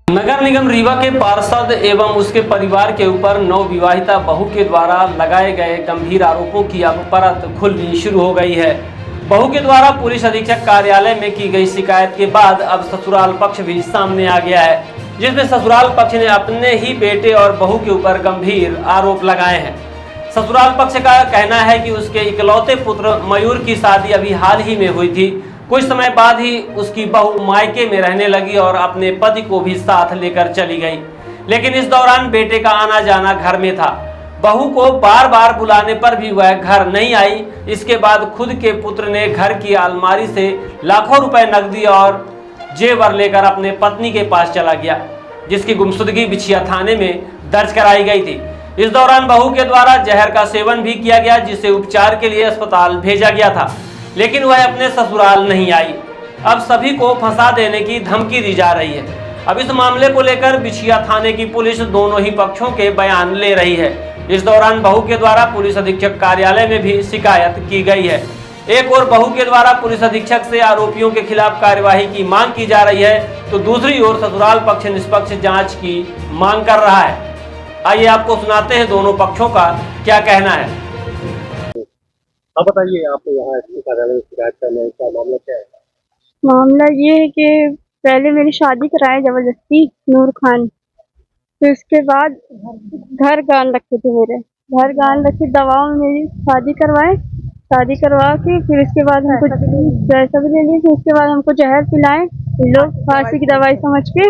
नगर निगम रीवा के पार्षद एवं उसके परिवार के ऊपर नवविवाहिता बहू के द्वारा लगाए गए गंभीर आरोपों की अब परत खुलनी शुरू हो गई है। बहू के द्वारा पुलिस अधीक्षक कार्यालय में की गई शिकायत के बाद अब ससुराल पक्ष भी सामने आ गया है, जिसमें ससुराल पक्ष ने अपने ही बेटे और बहू के ऊपर गंभीर आरोप लगाए हैं। ससुराल पक्ष का कहना है कि उसके इकलौते पुत्र मयूर की शादी अभी हाल ही में हुई थी। कुछ समय बाद ही उसकी बहू मायके में रहने लगी और अपने पति को भी साथ लेकर चली गई, लेकिन इस दौरान बेटे का आना जाना घर में था। बहू को बार बार बुलाने पर भी वह घर नहीं आई। इसके बाद खुद के पुत्र ने घर की अलमारी से लाखों रुपए नकदी और जेवर लेकर अपने पत्नी के पास चला गया, जिसकी गुमशुदगी बिछिया थाने में दर्ज कराई गई थी। इस दौरान बहू के द्वारा जहर का सेवन भी किया गया, जिसे उपचार के लिए अस्पताल भेजा गया था, लेकिन वह अपने ससुराल नहीं आई। अब सभी को फंसा देने की धमकी दी जा रही है। अब इस मामले को लेकर बिछिया थाने की पुलिस दोनों ही पक्षों के बयान ले रही है। इस दौरान बहू के द्वारा पुलिस अधीक्षक कार्यालय में भी शिकायत की गई है। एक और बहू के द्वारा पुलिस अधीक्षक से आरोपियों के खिलाफ कार्यवाही की मांग की जा रही है, तो दूसरी ओर ससुराल पक्ष निष्पक्ष जाँच की मांग कर रहा है। आइए आपको सुनाते हैं दोनों पक्षों का क्या कहना है। आप बताइए, आप यहाँ एसपी कार्यालय में शिकायत करने का मामला क्या है? मामला ये है कि पहले मेरी शादी कराए जबरदस्ती नूर खान, फिर उसके बाद घर गान रखे थे, मेरे घर गान रखे, दवाओं में मेरी शादी करवाए। शादी करवा के फिर उसके बाद हमको पैसा भी ले लिए। फिर उसके बाद हमको जहर पिलाए लोग फांसी की दवाई समझ के।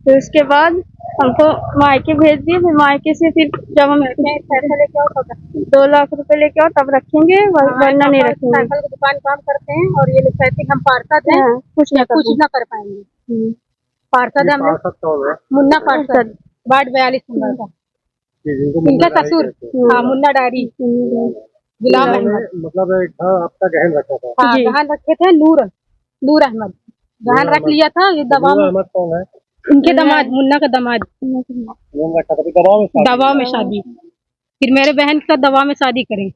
फिर उसके बाद हमको मायके भेज दिए। फिर मायके से फिर जब हम पैसा लेके आओ तब 2 लाख रुपए लेके आओ तब रखेंगे, वरना नहीं रखेंगे। साइकिल की दुकान काम करते हैं और ये लोग कहते हैं हम पार्षद हैं, कुछ ना कर पाएंगे। पार्षद है मुन्ना पार्षद, वार्ड 42 नंबर का, इनका ससुर हाँ मुन्ना डारी गुलाम अहमद। मतलब आपका गहन रखा था? हाँ गहन रखे थे नूर अहमद, गहन रख लिया था। ये अहमद कौन है? इनके दामाद, मुन्ना का दामाद। दवा में शादी, फिर मेरे बहन का दवा में शादी करें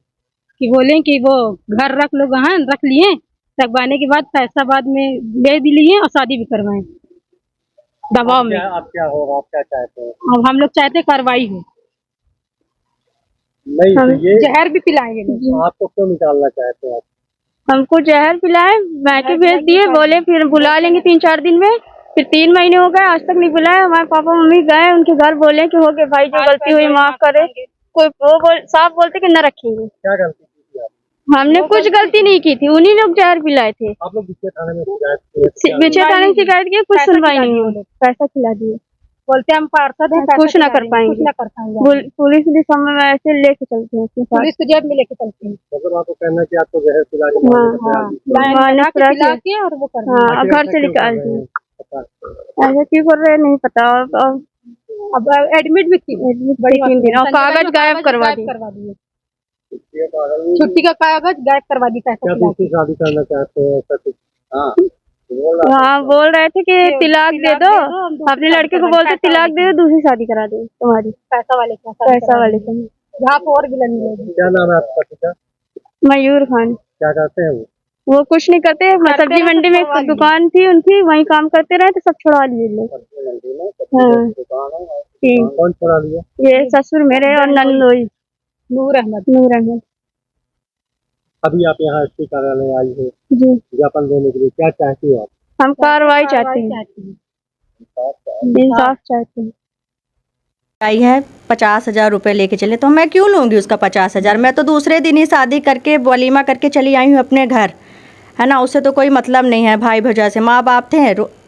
कि बोले कि वो घर रख लो, गहन रख लिए, रखवाने के बाद पैसा बाद में ले भी लिए और शादी भी करवाए दबाव में। आप क्या होगा, आप क्या चाहते हैं? अब हम लोग चाहते कार्रवाई हो, नहीं तो ये जहर भी पिलाएंगे। आपको क्यों निकालना चाहते हैं? हमको जहर पिलाए, मैके भेज दिए, बोले फिर बुला लेंगे 3-4 दिन में। फिर 3 महीने हो गए, आज तक नहीं बुलाए। हमारे पापा मम्मी गए उनके घर, बोले कि हो गए भाई, जो गलती हुई माफ करे। कोई वो साफ बोलते कि न रखेंगे। क्या गलती की थी? हमने कुछ गलती नहीं की थी, उन्हीं लोग जहर पिलाए थे। आप लोग बिछिया थाने में शिकायत बिछिया थाने में शिकायत की, कुछ सुनवाई नहीं हुई। पैसा खिला दिए, बोलते हम पार्षद हैं, कुछ ना कर पाएंगे। पुलिस भी समय ऐसे लेके चलते हैं, पुलिस को जेब में लेके चलते हैं। मतलब आपको कहना है कि आपको जहर पिला के और वो कर घर से निकाल दिए। ऐसा क्यों कर रहे नहीं पता। अब एडमिट भी थी बड़ी 3 दिन, और कागज गायब करवा दिए। छुट्टी का कागज गायब करवा दी। पैसा शादी करना चाहते हैं ऐसा कुछ? हाँ बोल रहे थे कि तिलाक दे दो, अपने लड़के को बोलते तिलाक दे दो, दूसरी शादी करा दो तुम्हारी, पैसा वाले से। जहाँ पर और भी मिलेगी। क्या नाम है आपका पिता? मयूर खान। क्या करते हैं वो कुछ नहीं करते, सब्जी मंडी में एक दुकान थी उनकी, वहीं काम करते रहे, तो सब छुड़ा लिए लोग। कौन छुड़ा लिया? ये ससुर मेरे और नंदोई नूर अहमद। अभी आप यहाँ एसपी कार्यालय आई है जी, ज्ञापन देने के लिए, क्या चाहती हो आप? हम कार्रवाई चाहते हैं, इंसाफ चाहते हैं। आई है 50,000 रुपये लेके चले, तो मैं क्यों लूँगी उसका 50,000? मैं तो दूसरे दिन ही शादी करके वलीमा करके चली आई हूँ अपने घर, है ना। उससे तो कोई मतलब नहीं है। भाई भौजा से माँ बाप थे,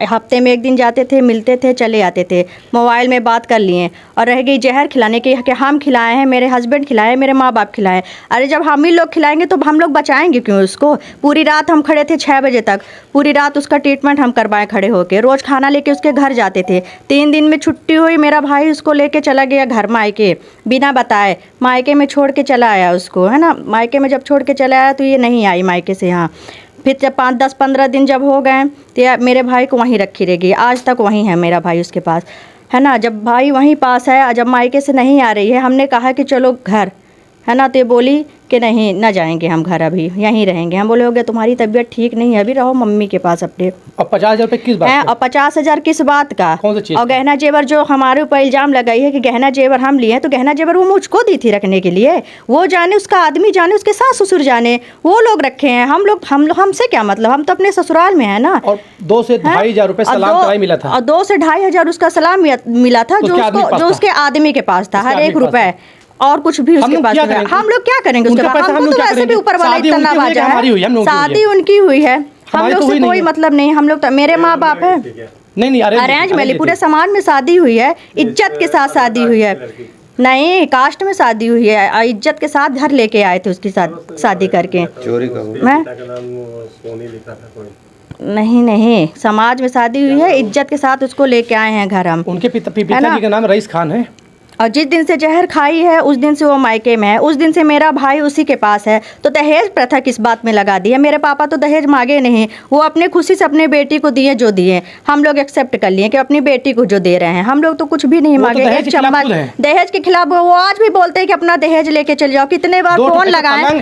हफ्ते में 1 दिन जाते थे, मिलते थे, चले आते थे, मोबाइल में बात कर लिए। और रह गई जहर खिलाने की, कि हम खिलाए हैं, मेरे हस्बैंड खिलाए, मेरे माँ बाप खिलाए। अरे जब हम ही लोग खिलाएंगे तो हम लोग बचाएंगे क्यों उसको? पूरी रात हम खड़े थे 6 बजे तक, पूरी रात उसका ट्रीटमेंट हम करवाएं खड़े होकर। रोज़ खाना लेके उसके घर जाते थे। 3 दिन में छुट्टी हुई, मेरा भाई उसको लेके चला गया घर मायके, बिना बताए मायके में छोड़ के चला आया उसको, है ना। मायके में जब छोड़ के चला आया तो ये नहीं आई मायके से यहाँ। फिर जब 5-10-15 दिन जब हो गए तो मेरे भाई को वहीं रखी रहेगी, आज तक वहीं है मेरा भाई उसके पास, है ना। जब भाई वहीं पास है, जब मायके से नहीं आ रही है, हमने कहा कि चलो घर, है ना, तो ये बोली कि नहीं ना जाएंगे हम घर, अभी यहीं रहेंगे। हम बोले हो गया तुम्हारी तबीयत ठीक नहीं है, अभी रहो मम्मी के पास अपने। और 50,000 रुपये किस बात हैं का? और 50,000 किस बात का? कौन सी चीज़? और गहना जेवर जो हमारे ऊपर इल्ज़ाम लगाई है कि गहना जेवर हम लिए हैं, तो गहना जेवर वो मुझको दी थी रखने के लिए। वो जाने, उसका आदमी जाने, उसके सास ससुर जाने, वो लोग रखे हैं। हम लोग हमसे क्या मतलब, हम तो अपने ससुराल में है ना। और 2 से 2,500 रुपये सलाम कराई मिला था। और 2 से 2,500 उसका सलाम मिला था, जो उसके आदमी के पास था, हर 1 रुपए और कुछ भी उसके पास। हम लोग क्या करेंगे उसके पास? हमको तो वैसे भी ऊपर वाला इतना नवाजा है। शादी उनकी हुई है, हम लोग से कोई मतलब नहीं। हम लोग तो, मेरे माँ बाप है नहीं अरेंज में, पूरे समाज में शादी हुई है, इज्जत के साथ शादी हुई है। नहीं, कास्ट में शादी हुई है और इज्जत के साथ घर लेके आए थे उसकी शादी करके। चोरी का मैं नहीं, समाज में शादी हुई है, इज्जत के साथ उसको लेके आए हैं घर हम। उनके पिताजी का नाम रईस खान है। और जिस दिन से जहर खाई है उस दिन से वो मायके में है, उस दिन से मेरा भाई उसी के पास है। तो दहेज प्रथा किस बात में लगा दी है? मेरे पापा तो दहेज मांगे नहीं, वो अपने खुशी से अपने बेटी को दिए जो दिए। हम लोग एक्सेप्ट कर लिए कि अपनी बेटी को जो दे रहे हैं, हम लोग तो कुछ भी नहीं मांगे। एक चम्मच दहेज के खिलाफ वो आज भी बोलते हैं कि अपना दहेज लेके चले जाओ। कितने बार फोन लगाए,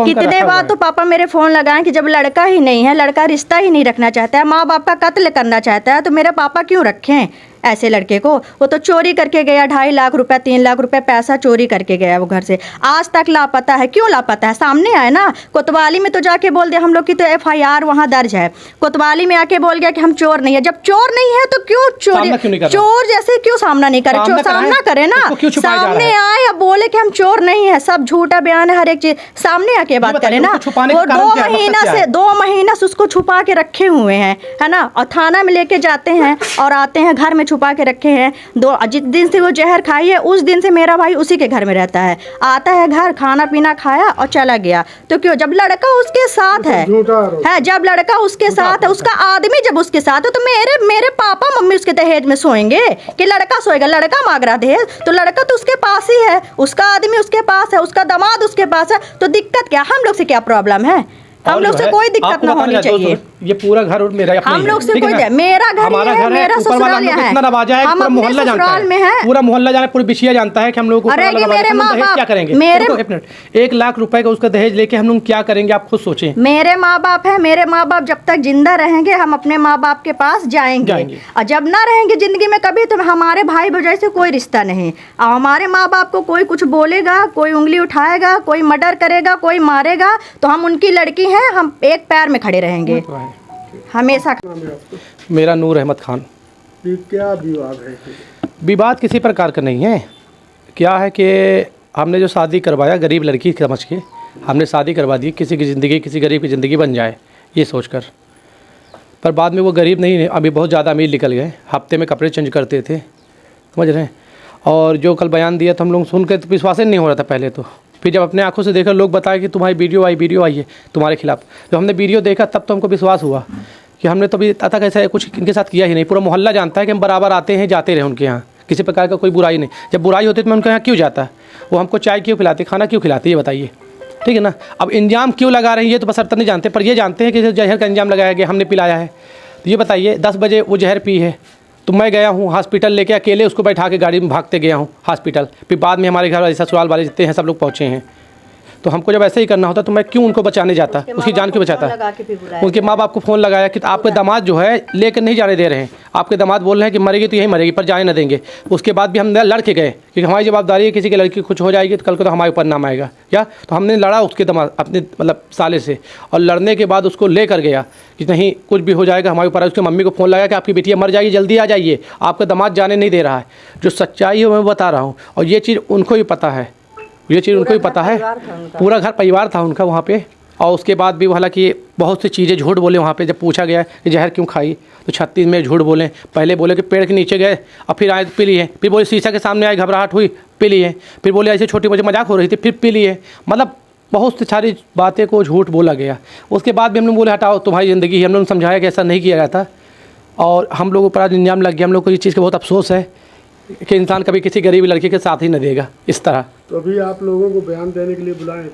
कितने बार तो पापा मेरे फोन लगाए कि जब लड़का ही नहीं है, लड़का रिश्ता ही नहीं रखना चाहता है, माँ बाप का कत्ल करना चाहता है, तो मेरे पापा क्यों रखें ऐसे लड़के को? वो तो चोरी करके गया, 2.5 लाख रुपए 3 लाख रुपए पैसा चोरी करके गया वो घर से। आज तक लापता है। क्यों लापता है? सामने आए ना। कोतवाली में तो जाके बोल दिया, हम लोग की तो FIR वहाँ दर्ज है। कोतवाली में आके बोल गया कि हम चोर नहीं है। जब चोर नहीं है तो क्यों चोर जैसे क्यों सामना नहीं करे? सामना करे ना, सामने आए अब बोले कि हम चोर नहीं है। सब झूठा बयान है, हर एक चीज सामने आके बात करे ना। वो 2 महीना से उसको छुपा के रखे हुए हैं, है ना। और थाना में लेके जाते हैं और आते हैं, घर में छुपा के रखे हैं। जिस दिन से वो जहर खाई है उस दिन से मेरा भाई उसी के घर में रहता है। आता है घर, खाना पीना खाया और चला गया। तो क्यों? जब लड़का उसके साथ है, जब लड़का उसके साथ है, उसका आदमी जब उसके साथ है, तो मेरे पापा मम्मी उसके दहेज में सोएंगे कि लड़का सोएगा? लड़का मांग रहा दहेज, तो लड़का तो उसके पास ही है, उसका आदमी उसके पास है, उसका दामाद उसके पास है। तो दिक्कत क्या? हम लोग से क्या प्रॉब्लम है? हम लोग से कोई दिक्कत ना होनी चाहिए। ये पूरा घर मेरा, हम लोग से कोई, मेरा घर है, मेरा ससुराल है, इतना नवाजा है, पूरा मोहल्ला जानता है, पूरा मोहल्ला जाने, पूरी बिछिया जानता है कि हम लोग को मेरे माँ बाप क्या करेंगे। 1 लाख रुपए का उसका दहेज लेके हम लोग क्या करेंगे? आप खुद सोचें। मेरे माँ बाप है, मेरे माँ बाप जब तक जिंदा रहेंगे हम अपने माँ बाप के पास जाएंगे। और जब ना रहेंगे जिंदगी में कभी, तो हमारे भाई भौजाई से कोई रिश्ता नहीं। और हमारे माँ बाप को कोई कुछ बोलेगा, कोई उंगली उठाएगा, कोई मर्डर करेगा, कोई मारेगा, तो हम उनकी लड़की हैं, हम एक पैर में खड़े रहेंगे हमेशा। मेरा नूर अहमद खान। क्या विवाद है? विवाद किसी प्रकार का नहीं है। क्या है कि हमने जो शादी करवाया, गरीब लड़की समझ के हमने शादी करवा दी, किसी की ज़िंदगी, किसी गरीब की ज़िंदगी बन जाए ये सोचकर। पर बाद में वो गरीब नहीं, अभी बहुत ज़्यादा अमीर निकल गए। हफ्ते में कपड़े चेंज करते थे, समझ रहे हैं। और जो कल बयान दिया तो हम लोग सुन के तो विश्वास ही नहीं हो रहा था पहले तो। फिर जब अपने आंखों से देखा, लोग बताए कि तुम्हारी वीडियो आई है तुम्हारे खिलाफ। जब हमने वीडियो देखा तब तो हमको विश्वास हुआ कि हमने तो अभी तक ऐसा कुछ इनके साथ किया ही नहीं। पूरा मोहल्ला जानता है कि हम बराबर आते हैं जाते रहे उनके यहाँ, किसी प्रकार का कोई बुराई नहीं। जब बुराई होती तो मैं उनके यहाँ क्यों जाता? वो हमको चाय क्यों पिलाते, खाना क्यों खिलाते, ये बताइए, ठीक है ना। अब इंजाम क्यों लगा रहे हैं ये तो बसरता नहीं जानते, पर ये जानते हैं कि जहर का इंजाम लगाया गया, हमने पिलाया है। तो ये बताइए, 10 बजे वो जहर पी है तो मैं गया हूँ हॉस्पिटल लेके, अकेले उसको बैठा के गाड़ी में भागते गया हूँ हॉस्पिटल। फिर बाद में हमारे घर वाले, ससुराल वाले जितने हैं सब लोग पहुँचे हैं। तो हमको जब ऐसे ही करना होता तो मैं क्यों उनको बचाने जाता, उसकी जान क्यों बचाता? उनके माँ बाप को फ़ोन लगाया कि आपके दामाद जो है लेकर नहीं जाने दे रहे हैं, आपके दामाद बोल रहे हैं कि मरेगी तो यहीं मरेगी, पर जाने न देंगे। उसके बाद भी हम लड़ के गए क्योंकि हमारी जवाबदारी है, किसी की लड़की कुछ हो जाएगी तो कल को तो हमारे ऊपर नाम आएगा क्या। तो हमने लड़ा उसके दामाद अपने मतलब साले से, और लड़ने के बाद उसको लेकर गया कि नहीं कुछ भी हो जाएगा हमारे ऊपर। उसकी मम्मी को फ़ोन लगाया कि आपकी बेटियाँ मर जाएगी, जल्दी आ जाइए, आपका दामाद जाने नहीं दे रहा है। जो सच्चाई है मैं बता रहा हूँ, और ये चीज़ उनको ही पता है, ये चीज़ उनको ही पता है। पूरा घर परिवार था उनका वहाँ पे। और उसके बाद भी हालांकि बहुत सी चीज़ें झूठ बोले वहाँ पे। जब पूछा गया कि जहर क्यों खाई तो 36 में झूठ बोले। पहले बोले कि पेड़ के नीचे गए और फिर आए पी लिए, फिर बोले शीशा के सामने आए घबराहट हुई पी लिए, फिर बोले ऐसे छोटी मोटी मजाक हो रही थी फिर पी लिए। मतलब बहुत सी सारी बातें को झूठ बोला गया। उसके बाद भी हम लोग बोले हटाओ तुम्हारी ज़िंदगी, हम लोग समझाया कि ऐसा नहीं किया जाता। और हम लोगों पर आज इंजाम लग गया। हम लोग को इस चीज़ का बहुत अफसोस है कि इंसान कभी किसी गरीब लड़की के साथ ही न देगा इस तरह। तो अभी आप लोगों को बयान देने के लिए बुलाए?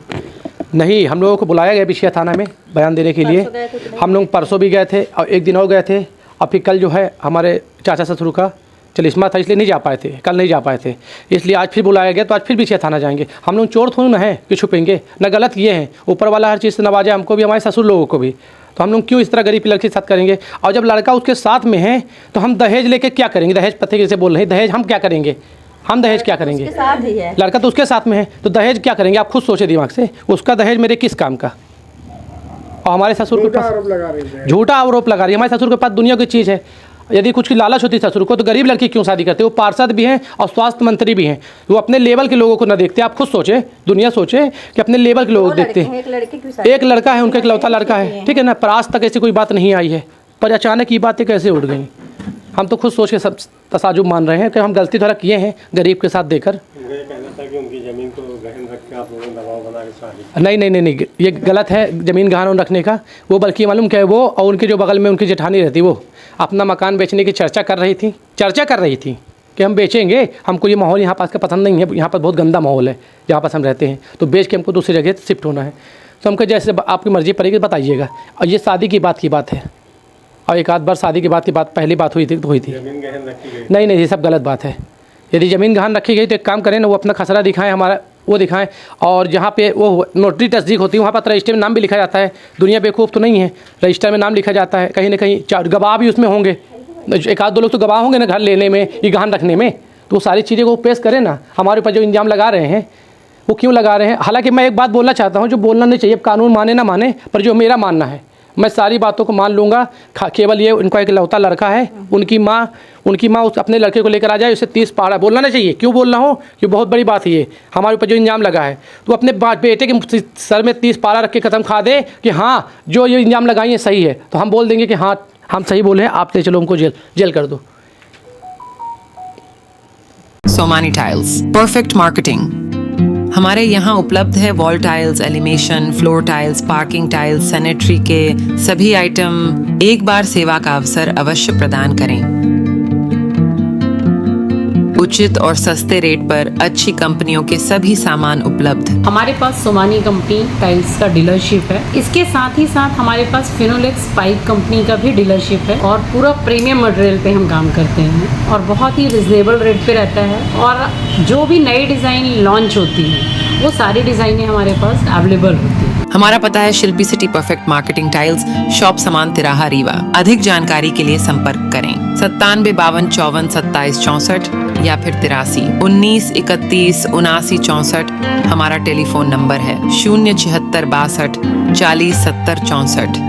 नहीं, हम लोगों को बुलाया गया बिछिया थाना में बयान देने के लिए। हम लोग परसों भी गए थे और एक दिन और गए थे। और फिर कल जो है हमारे चाचा ससुर का चलिस्मा था इसलिए नहीं जा पाए थे, कल नहीं जा पाए थे, इसलिए आज फिर बुलाया गया, तो आज फिर पीछे थाना जाएंगे। हम लोग चोर थोड़ी ना हैं कि छुपेंगे, ना गलत ये हैं, ऊपर वाला हर चीज़ से नवाजे हमको भी, हमारे ससुर लोगों को भी, तो हम लोग क्यों इस तरह गरीब की लड़की के साथ करेंगे। और जब लड़का उसके साथ में है तो हम दहेज लेके क्या करेंगे, दहेज पति जैसे बोल रहे हैं, दहेज हम क्या करेंगे, हम दहेज क्या करेंगे, साथ ही है लड़का तो उसके साथ में है, तो दहेज क्या करेंगे, आप खुद सोचे दिमाग से, उसका दहेज मेरे किस काम का। और हमारे ससुर के पास आरोप लगा रही है, झूठा आरोप लगा रही है, हमारे ससुर के पास दुनिया की चीज़ है। यदि कुछ की लालच होती ससुर को तो गरीब लड़की क्यों शादी करते। वो पार्षद भी हैं और स्वास्थ्य मंत्री भी हैं, वो अपने लेवल के लोगों को ना देखते। आप खुद सोचे, दुनिया सोचे कि अपने लेवल के लोगों को देखते हैं। एक लड़का है, उनका इकलौता लड़का है, ठीक है ना, पर आज तक ऐसी कोई बात नहीं आई है, पर अचानक ये बातें कैसे उठ गई। हम तो खुद सोच के सब तसाजुब मान रहे हैं कि हम गलती थोड़ा किए हैं गरीब के साथ देकर। उनकी जमीन को गहन रख के आप लोगों ने दबाव बना के शादी। नहीं, ये गलत है ज़मीन गहन रखने का। वो बल्कि मालूम क्या है, वो और उनके जो बगल में उनकी जेठानी रहती, वो अपना मकान बेचने की चर्चा कर रही थी कि हम बेचेंगे, हमको ये माहौल यहाँ पास का पसंद नहीं है, यहाँ पर बहुत गंदा माहौल है जहाँ पास हम रहते हैं, तो बेच के हमको दूसरी जगह शिफ्ट होना है। तो हमको जैसे आपकी मर्ज़ी पड़ेगी बताइएगा। और ये शादी की बात है, और एक आध बार शादी की बात पहली बात हुई थी। जमीन गहन रखी गई? नहीं, ये सब गलत बात है। यदि ज़मीन गहन रखी गई तो एक काम करें ना, वो अपना खसरा दिखाएं, हमारा वो दिखाएं, और जहाँ पे वो नोटरी तस्दीक होती है वहाँ पर रजिस्टर में नाम भी लिखा जाता है। दुनिया बेवकूफ़ तो नहीं है, रजिस्टर में नाम लिखा जाता है, कहीं ना कहीं चार गवाह भी उसमें होंगे, एक आध दो लोग तो गवाह होंगे ना घर लेने में, ये गहन रखने में। तो वो सारी चीज़ें को पेश करें ना। हमारे ऊपर जो इल्ज़ाम लगा रहे हैं वो क्यों लगा रहे हैं। हालांकि मैं एक बात बोलना चाहता हूँ, जो बोलना नहीं चाहिए, कानून माने ना माने, पर जो मेरा मानना है मैं सारी बातों को मान लूँगा। केवल ये उनका एक लौता लड़का है, उनकी माँ उस अपने लड़के को लेकर आ जाए, उसे 30 पहाड़ा बोलना नहीं चाहिए। क्यों बोल रहा हूँ कि बहुत बड़ी बात है ये, हमारे ऊपर जो इल्ज़ाम लगा है, तो अपने बेटे के सर में 30 पहाड़ा रख के कदम खा दे कि हाँ जो ये इल्ज़ाम लगाई है सही है, तो हम बोल देंगे कि हाँ हम सही बोले हैं, आप ले चलो हमको जेल कर दो। Somany tiles, perfect marketing. हमारे यहाँ उपलब्ध है wall tiles, elevation, floor tiles, parking tiles, sanitary के सभी आइटम। एक बार सेवा का अवसर अवश्य प्रदान करें। उचित और सस्ते रेट पर अच्छी कंपनियों के सभी सामान उपलब्ध। हमारे पास सोमानी कंपनी टाइल्स का डीलरशिप है। इसके साथ ही साथ हमारे पास फिनोलेक्स पाइप कंपनी का भी डीलरशिप है, और पूरा प्रीमियम मटेरियल पे हम काम करते हैं, और बहुत ही रिजनेबल रेट पे रहता है। और जो भी नई डिज़ाइन लॉन्च होती है वो सारी डिज़ाइनें हमारे पास अवेलेबल होती है। हमारा पता है Shilpi city perfect marketing tiles, shop Samaan तिराहा रीवा। अधिक जानकारी के लिए संपर्क करें 97 52 54 27 64 या फिर 83 19 31 79 64। हमारा टेलीफोन नंबर है 076 62 40 70 64।